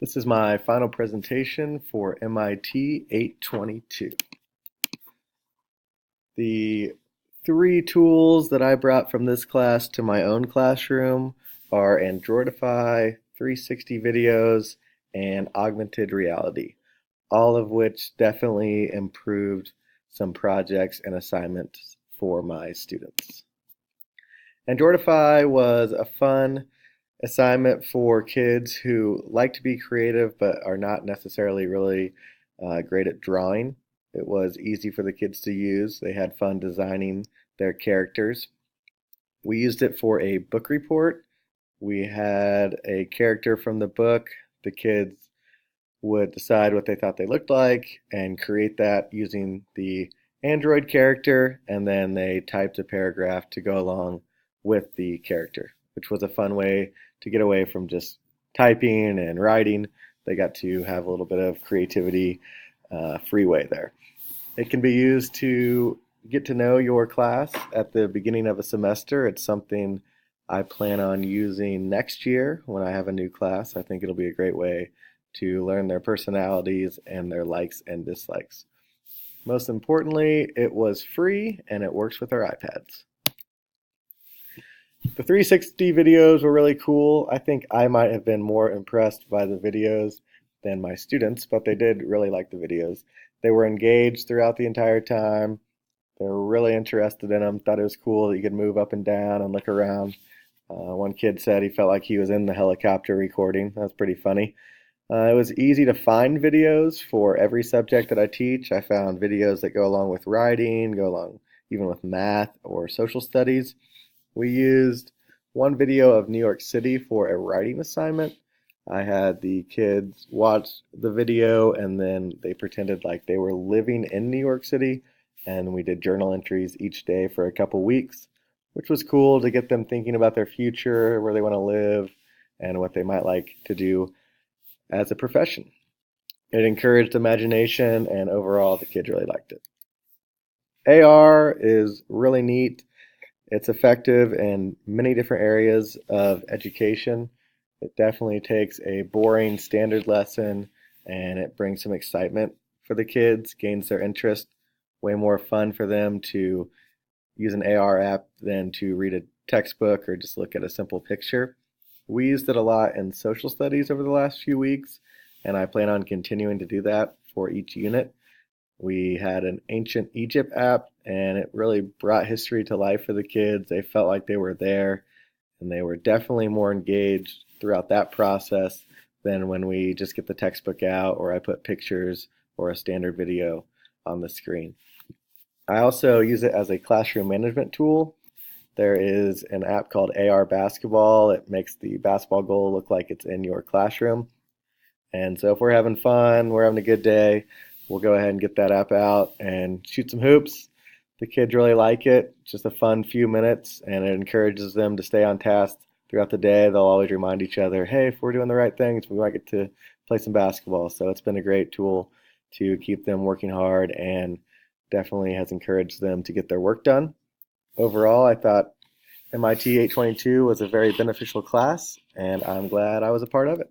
This is my final presentation for MIT 822. The three tools that I brought from this class to my own classroom are Androidify, 360 videos, and augmented reality, all of which definitely improved some projects and assignments for my students. Androidify was a fun assignment for kids who like to be creative but are not necessarily really great at drawing. It was easy for the kids to use. They had fun designing their characters. We used it for a book report. We had a character from the book. The kids would decide what they thought they looked like and create that using the Android character, and then they typed a paragraph to go along with the character, which was a fun way to get away from just typing and writing. They got to have a little bit of creativity freeway there. It can be used to get to know your class at the beginning of a semester. It's something I plan on using next year when I have a new class. I think it'll be a great way to learn their personalities and their likes and dislikes. Most importantly, it was free and it works with our iPads. The 360 videos were really cool. I think I might have been more impressed by the videos than my students, but they did really like the videos. They were engaged throughout the entire time. They were really interested in them, thought it was cool that you could move up and down and look around. One kid said he felt like he was in the helicopter recording. That was pretty funny. It was easy to find videos for every subject that I teach. I found videos that go along with writing, go along even with math or social studies. We used one video of New York City for a writing assignment. I had the kids watch the video and then they pretended like they were living in New York City, and we did journal entries each day for a couple weeks, which was cool to get them thinking about their future, where they want to live, and what they might like to do as a profession. It encouraged imagination, and overall, the kids really liked it. AR is really neat. It's effective in many different areas of education. It definitely takes a boring standard lesson and it brings some excitement for the kids, gains their interest. Way more fun for them to use an AR app than to read a textbook or just look at a simple picture. We used it a lot in social studies over the last few weeks, and I plan on continuing to do that for each unit. We had an ancient Egypt app, and it really brought history to life for the kids. They felt like they were there, and they were definitely more engaged throughout that process than when we just get the textbook out or I put pictures or a standard video on the screen. I also use it as a classroom management tool. There is an app called AR Basketball. It makes the basketball goal look like it's in your classroom. And so if we're having fun, we're having a good day, we'll go ahead and get that app out and shoot some hoops. The kids really like it. It's just a fun few minutes, and it encourages them to stay on task throughout the day. They'll always remind each other, hey, if we're doing the right things, we might get to play some basketball. So it's been a great tool to keep them working hard and definitely has encouraged them to get their work done. Overall, I thought MIT 822 was a very beneficial class, and I'm glad I was a part of it.